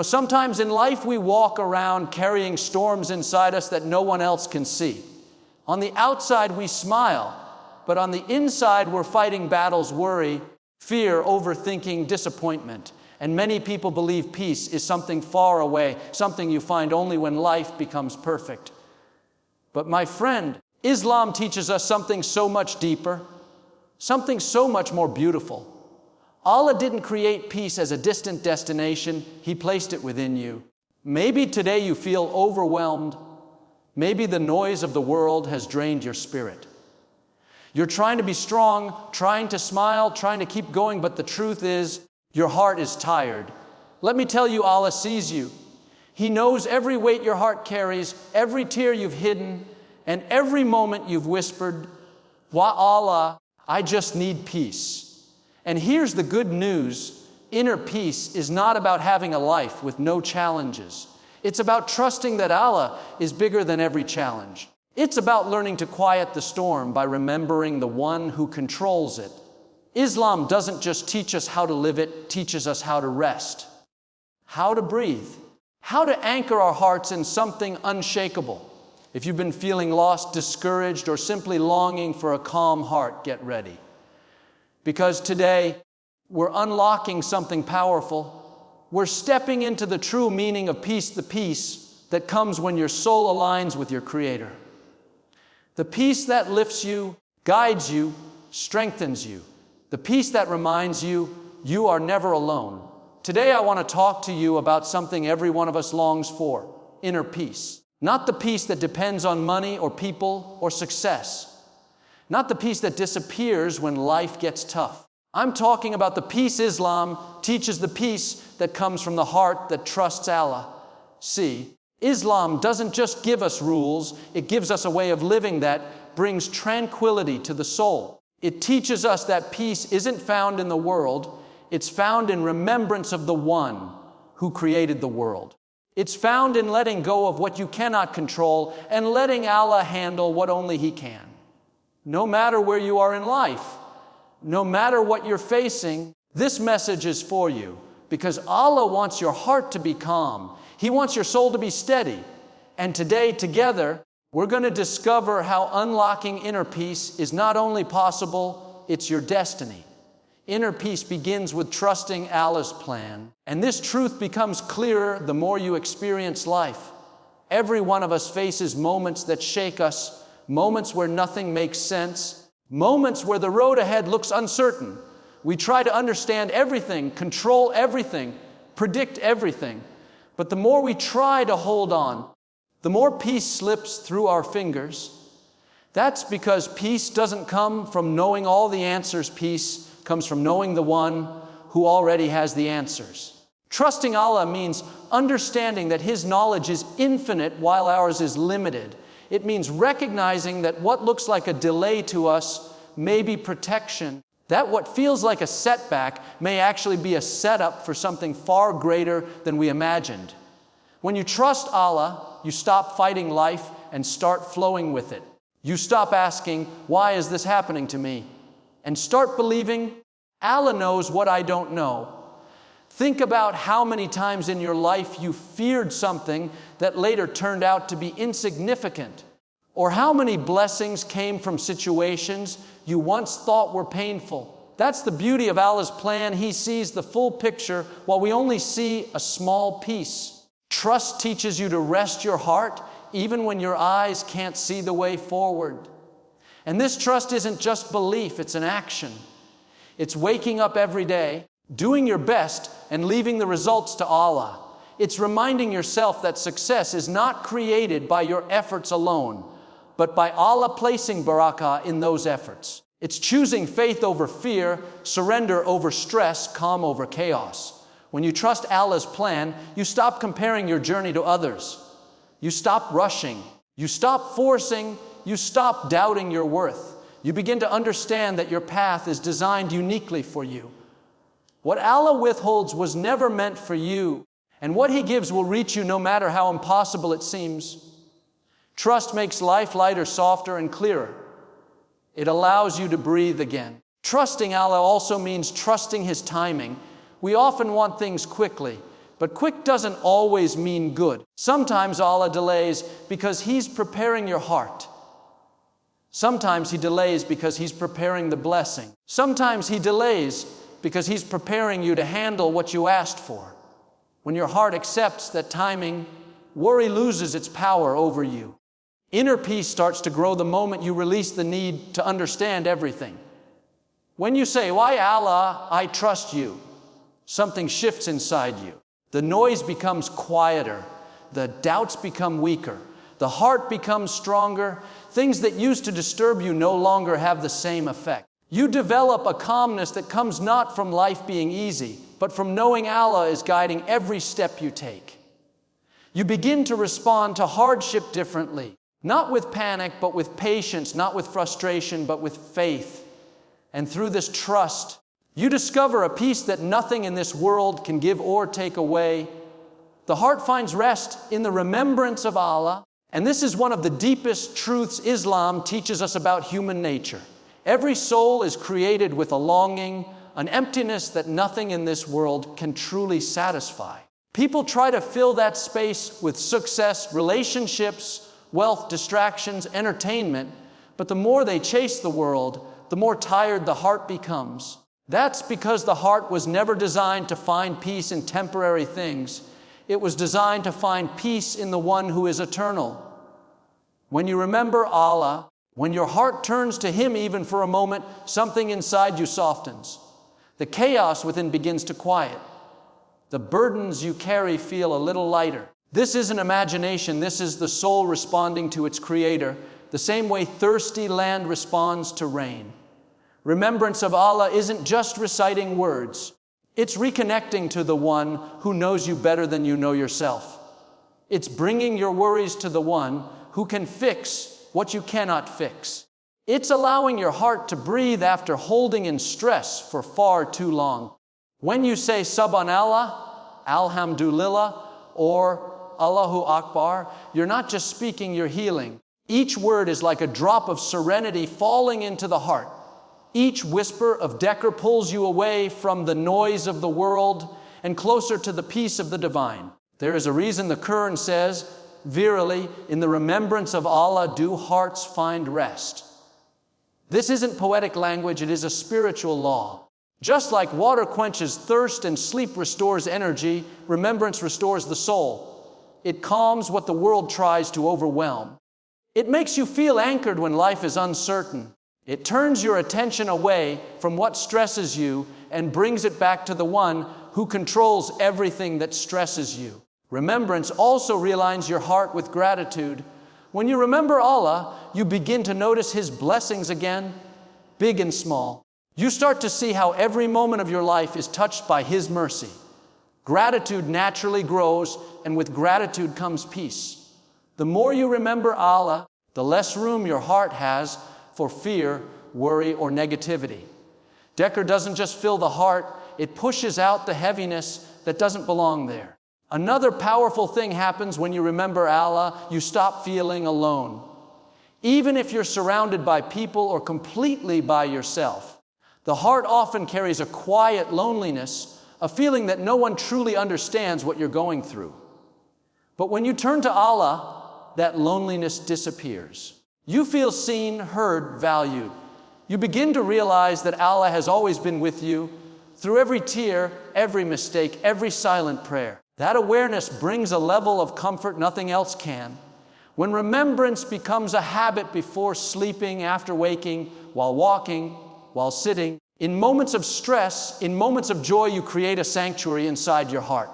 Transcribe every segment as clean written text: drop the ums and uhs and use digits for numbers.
Sometimes in life we walk around carrying storms inside us that no one else can see. On the outside we smile, but on the inside we're fighting battles, worry, fear, overthinking, disappointment. And many people believe peace is something far away, something you find only when life becomes perfect. But my friend, Islam teaches us something so much deeper, something so much more beautiful. Allah didn't create peace as a distant destination. He placed it within you. Maybe today you feel overwhelmed. Maybe the noise of the world has drained your spirit. You're trying to be strong, trying to smile, trying to keep going, but the truth is, your heart is tired. Let me tell you, Allah sees you. He knows every weight your heart carries, every tear you've hidden, and every moment you've whispered, "Wa Allah, I just need peace." And here's the good news. Inner peace is not about having a life with no challenges. It's about trusting that Allah is bigger than every challenge. It's about learning to quiet the storm by remembering the one who controls it. Islam doesn't just teach us how to live, it teaches us how to rest, how to breathe, how to anchor our hearts in something unshakable. If you've been feeling lost, discouraged, or simply longing for a calm heart, get ready. Because today, we're unlocking something powerful. We're stepping into the true meaning of peace, the peace that comes when your soul aligns with your Creator. The peace that lifts you, guides you, strengthens you. The peace that reminds you, you are never alone. Today I want to talk to you about something every one of us longs for, inner peace. Not the peace that depends on money or people or success. Not the peace that disappears when life gets tough. I'm talking about the peace Islam teaches, the peace that comes from the heart that trusts Allah. See, Islam doesn't just give us rules, it gives us a way of living that brings tranquility to the soul. It teaches us that peace isn't found in the world, it's found in remembrance of the one who created the world. It's found in letting go of what you cannot control and letting Allah handle what only He can. No matter where you are in life, no matter what you're facing, this message is for you because Allah wants your heart to be calm. He wants your soul to be steady. And today, together, we're going to discover how unlocking inner peace is not only possible, it's your destiny. Inner peace begins with trusting Allah's plan. And this truth becomes clearer the more you experience life. Every one of us faces moments that shake us, moments where nothing makes sense, moments where the road ahead looks uncertain. We try to understand everything, control everything, predict everything. But the more we try to hold on, the more peace slips through our fingers. That's because peace doesn't come from knowing all the answers. Peace comes from knowing the one who already has the answers. Trusting Allah means understanding that His knowledge is infinite while ours is limited. It means recognizing that what looks like a delay to us may be protection, that what feels like a setback may actually be a setup for something far greater than we imagined. When you trust Allah, you stop fighting life and start flowing with it. You stop asking, why is this happening to me? And start believing, Allah knows what I don't know. Think about how many times in your life you feared something that later turned out to be insignificant. Or how many blessings came from situations you once thought were painful. That's the beauty of Allah's plan. He sees the full picture while we only see a small piece. Trust teaches you to rest your heart even when your eyes can't see the way forward. And this trust isn't just belief, it's an action. It's waking up every day, doing your best, and leaving the results to Allah. It's reminding yourself that success is not created by your efforts alone, but by Allah placing barakah in those efforts. It's choosing faith over fear, surrender over stress, calm over chaos. When you trust Allah's plan, you stop comparing your journey to others. You stop rushing. You stop forcing. You stop doubting your worth. You begin to understand that your path is designed uniquely for you. What Allah withholds was never meant for you, and what He gives will reach you no matter how impossible it seems. Trust makes life lighter, softer, and clearer. It allows you to breathe again. Trusting Allah also means trusting His timing. We often want things quickly. But quick doesn't always mean good. Sometimes Allah delays because He's preparing your heart. Sometimes He delays because He's preparing the blessing. Sometimes He delays because He's preparing you to handle what you asked for. When your heart accepts that timing, worry loses its power over you. Inner peace starts to grow the moment you release the need to understand everything. When you say, "Why Allah, I trust you," something shifts inside you. The noise becomes quieter. The doubts become weaker. The heart becomes stronger. Things that used to disturb you no longer have the same effect. You develop a calmness that comes not from life being easy, but from knowing Allah is guiding every step you take. You begin to respond to hardship differently, not with panic, but with patience, not with frustration, but with faith. And through this trust, you discover a peace that nothing in this world can give or take away. The heart finds rest in the remembrance of Allah, and this is one of the deepest truths Islam teaches us about human nature. Every soul is created with a longing, an emptiness that nothing in this world can truly satisfy. People try to fill that space with success, relationships, wealth, distractions, entertainment, but the more they chase the world, the more tired the heart becomes. That's because the heart was never designed to find peace in temporary things. It was designed to find peace in the one who is eternal. When you remember Allah, when your heart turns to Him even for a moment, something inside you softens. The chaos within begins to quiet. The burdens you carry feel a little lighter. This isn't imagination. This is the soul responding to its Creator, the same way thirsty land responds to rain. Remembrance of Allah isn't just reciting words. It's reconnecting to the one who knows you better than you know yourself. It's bringing your worries to the one who can fix what you cannot fix. It's allowing your heart to breathe after holding in stress for far too long. When you say Subhanallah, Alhamdulillah, or Allahu Akbar, you're not just speaking, you're healing. Each word is like a drop of serenity falling into the heart. Each whisper of dhikr pulls you away from the noise of the world and closer to the peace of the divine. There is a reason the Quran says, "Verily, in the remembrance of Allah do hearts find rest." This isn't poetic language, it is a spiritual law. Just like water quenches thirst and sleep restores energy, remembrance restores the soul. It calms what the world tries to overwhelm. It makes you feel anchored when life is uncertain. It turns your attention away from what stresses you and brings it back to the one who controls everything that stresses you. Remembrance also realigns your heart with gratitude. When you remember Allah, you begin to notice His blessings again, big and small. You start to see how every moment of your life is touched by His mercy. Gratitude naturally grows, and with gratitude comes peace. The more you remember Allah, the less room your heart has for fear, worry, or negativity. Dhikr doesn't just fill the heart, it pushes out the heaviness that doesn't belong there. Another powerful thing happens when you remember Allah, you stop feeling alone. Even if you're surrounded by people or completely by yourself, the heart often carries a quiet loneliness, a feeling that no one truly understands what you're going through. But when you turn to Allah, that loneliness disappears. You feel seen, heard, valued. You begin to realize that Allah has always been with you through every tear, every mistake, every silent prayer. That awareness brings a level of comfort nothing else can. When remembrance becomes a habit before sleeping, after waking, while walking, while sitting, in moments of stress, in moments of joy, you create a sanctuary inside your heart,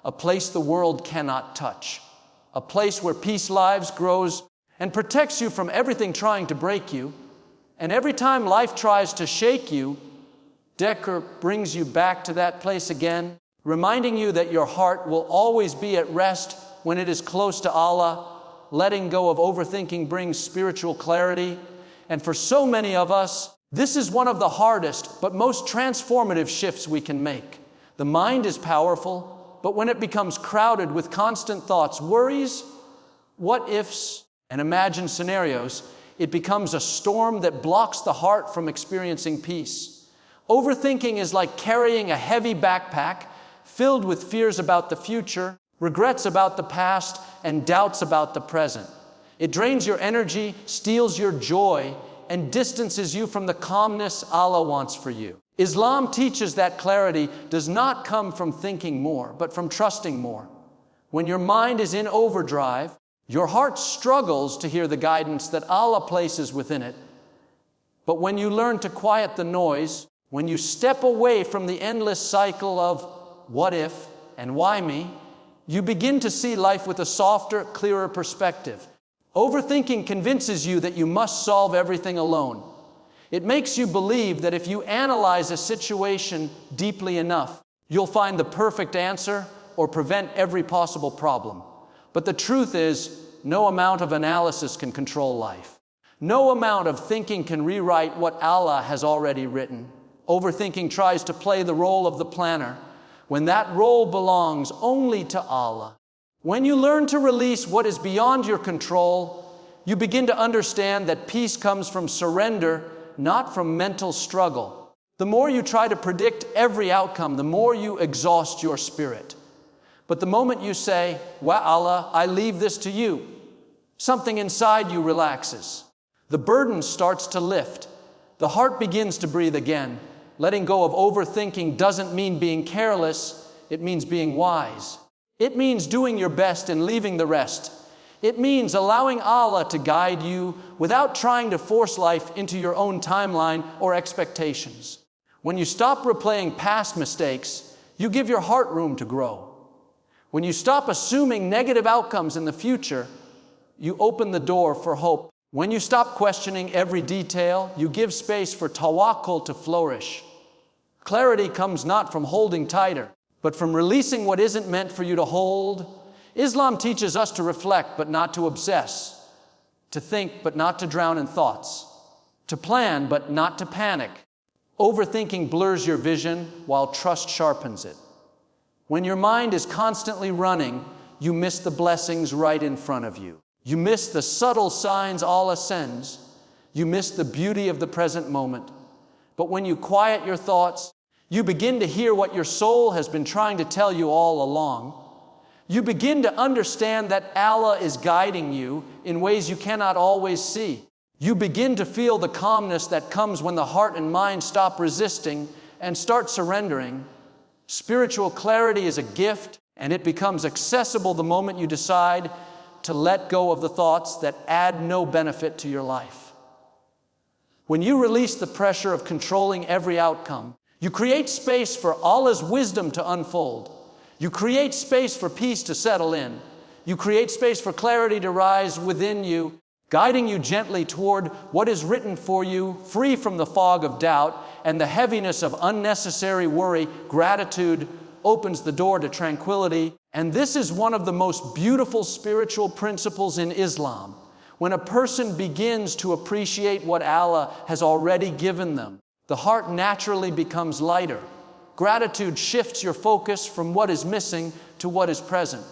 a place the world cannot touch, a place where peace lives, grows, and protects you from everything trying to break you. And every time life tries to shake you, dhikr brings you back to that place again, reminding you that your heart will always be at rest when it is close to Allah. Letting go of overthinking brings spiritual clarity. And for so many of us, this is one of the hardest but most transformative shifts we can make. The mind is powerful, but when it becomes crowded with constant thoughts, worries, what ifs, and imagined scenarios, it becomes a storm that blocks the heart from experiencing peace. Overthinking is like carrying a heavy backpack filled with fears about the future, regrets about the past, and doubts about the present. It drains your energy, steals your joy, and distances you from the calmness Allah wants for you. Islam teaches that clarity does not come from thinking more, but from trusting more. When your mind is in overdrive, your heart struggles to hear the guidance that Allah places within it. But when you learn to quiet the noise, when you step away from the endless cycle of what if and why me, you begin to see life with a softer, clearer perspective. Overthinking convinces you that you must solve everything alone. It makes you believe that if you analyze a situation deeply enough, you'll find the perfect answer or prevent every possible problem. But the truth is, no amount of analysis can control life. No amount of thinking can rewrite what Allah has already written. Overthinking tries to play the role of the planner, when that role belongs only to Allah. When you learn to release what is beyond your control, you begin to understand that peace comes from surrender, not from mental struggle. The more you try to predict every outcome, the more you exhaust your spirit. But the moment you say, "Well, Allah, I leave this to you," something inside you relaxes. The burden starts to lift. The heart begins to breathe again. Letting go of overthinking doesn't mean being careless. It means being wise. It means doing your best and leaving the rest. It means allowing Allah to guide you without trying to force life into your own timeline or expectations. When you stop replaying past mistakes, you give your heart room to grow. When you stop assuming negative outcomes in the future, you open the door for hope. When you stop questioning every detail, you give space for tawakkul to flourish. Clarity comes not from holding tighter, but from releasing what isn't meant for you to hold. Islam teaches us to reflect, but not to obsess, to think, but not to drown in thoughts, to plan, but not to panic. Overthinking blurs your vision, while trust sharpens it. When your mind is constantly running, you miss the blessings right in front of you. You miss the subtle signs Allah sends. You miss the beauty of the present moment. But when you quiet your thoughts, you begin to hear what your soul has been trying to tell you all along. You begin to understand that Allah is guiding you in ways you cannot always see. You begin to feel the calmness that comes when the heart and mind stop resisting and start surrendering. Spiritual clarity is a gift, and it becomes accessible the moment you decide to let go of the thoughts that add no benefit to your life. When you release the pressure of controlling every outcome, you create space for Allah's wisdom to unfold. You create space for peace to settle in. You create space for clarity to rise within you, guiding you gently toward what is written for you, free from the fog of doubt and the heaviness of unnecessary worry. Gratitude opens the door to tranquility. And this is one of the most beautiful spiritual principles in Islam. When a person begins to appreciate what Allah has already given them, the heart naturally becomes lighter. Gratitude shifts your focus from what is missing to what is present,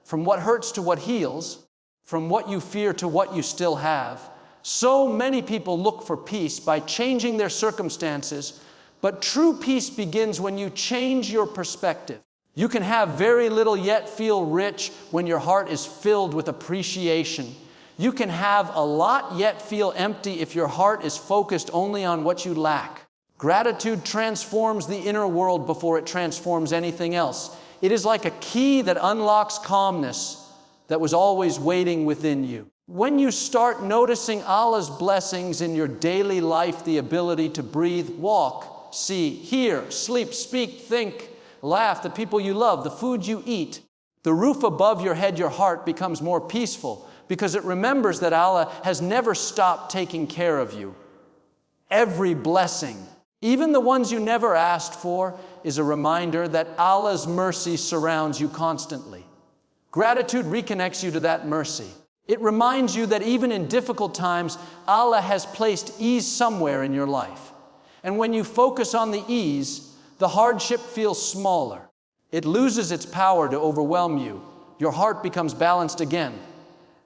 from what hurts to what heals, from what you fear to what you still have. So many people look for peace by changing their circumstances, but true peace begins when you change your perspective. You can have very little yet feel rich when your heart is filled with appreciation. You can have a lot yet feel empty if your heart is focused only on what you lack. Gratitude transforms the inner world before it transforms anything else. It is like a key that unlocks calmness that was always waiting within you. When you start noticing Allah's blessings in your daily life, the ability to breathe, walk, see, hear, sleep, speak, think, laugh, the people you love, the food you eat, the roof above your head, your heart becomes more peaceful because it remembers that Allah has never stopped taking care of you. Every blessing, even the ones you never asked for, is a reminder that Allah's mercy surrounds you constantly. Gratitude reconnects you to that mercy. It reminds you that even in difficult times, Allah has placed ease somewhere in your life. And when you focus on the ease, the hardship feels smaller. It loses its power to overwhelm you. Your heart becomes balanced again.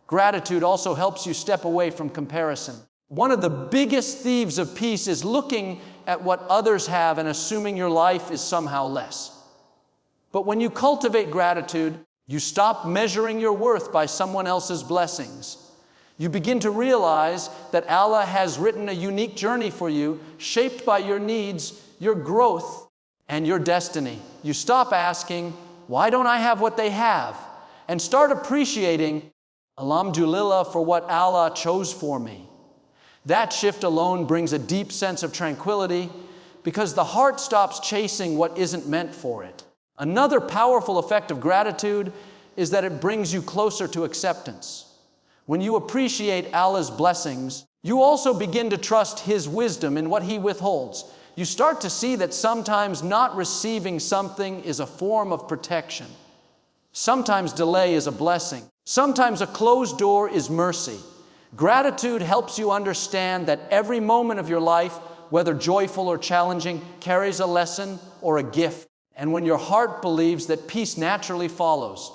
Gratitude also helps you step away from comparison. One of the biggest thieves of peace is looking at what others have and assuming your life is somehow less. But when you cultivate gratitude, you stop measuring your worth by someone else's blessings. You begin to realize that Allah has written a unique journey for you, shaped by your needs, your growth, and your destiny. You stop asking, why don't I have what they have? And start appreciating, Alhamdulillah, for what Allah chose for me. That shift alone brings a deep sense of tranquility because the heart stops chasing what isn't meant for it. Another powerful effect of gratitude is that it brings you closer to acceptance. When you appreciate Allah's blessings, you also begin to trust His wisdom in what He withholds. You start to see that sometimes not receiving something is a form of protection. Sometimes delay is a blessing. Sometimes a closed door is mercy. Gratitude helps you understand that every moment of your life, whether joyful or challenging, carries a lesson or a gift. And when your heart believes that peace naturally follows.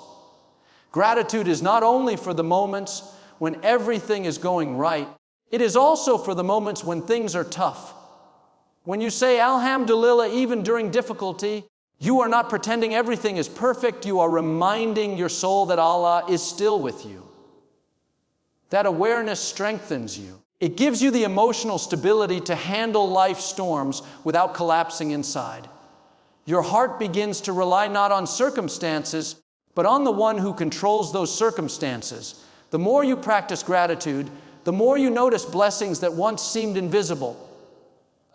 Gratitude is not only for the moments when everything is going right, it is also for the moments when things are tough. When you say Alhamdulillah even during difficulty, you are not pretending everything is perfect, you are reminding your soul that Allah is still with you. That awareness strengthens you. It gives you the emotional stability to handle life's storms without collapsing inside. Your heart begins to rely not on circumstances, but on the one who controls those circumstances. The more you practice gratitude, the more you notice blessings that once seemed invisible.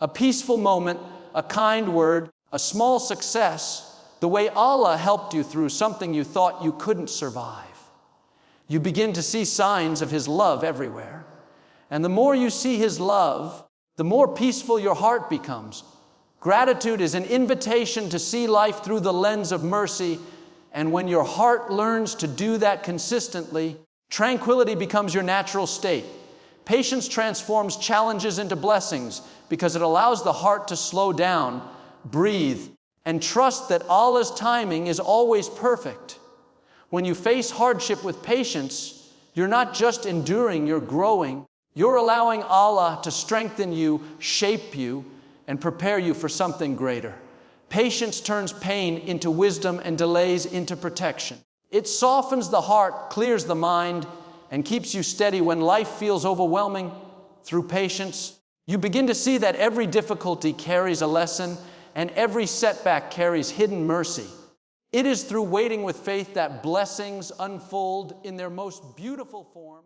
A peaceful moment, a kind word, a small success, the way Allah helped you through something you thought you couldn't survive. You begin to see signs of His love everywhere. And the more you see His love, the more peaceful your heart becomes. Gratitude is an invitation to see life through the lens of mercy, and when your heart learns to do that consistently, tranquility becomes your natural state. Patience transforms challenges into blessings because it allows the heart to slow down, breathe, and trust that Allah's timing is always perfect. When you face hardship with patience, you're not just enduring, you're growing. You're allowing Allah to strengthen you, shape you, and prepare you for something greater. Patience turns pain into wisdom and delays into protection. It softens the heart, clears the mind, and keeps you steady when life feels overwhelming. Through patience, you begin to see that every difficulty carries a lesson and every setback carries hidden mercy. It is through waiting with faith that blessings unfold in their most beautiful form.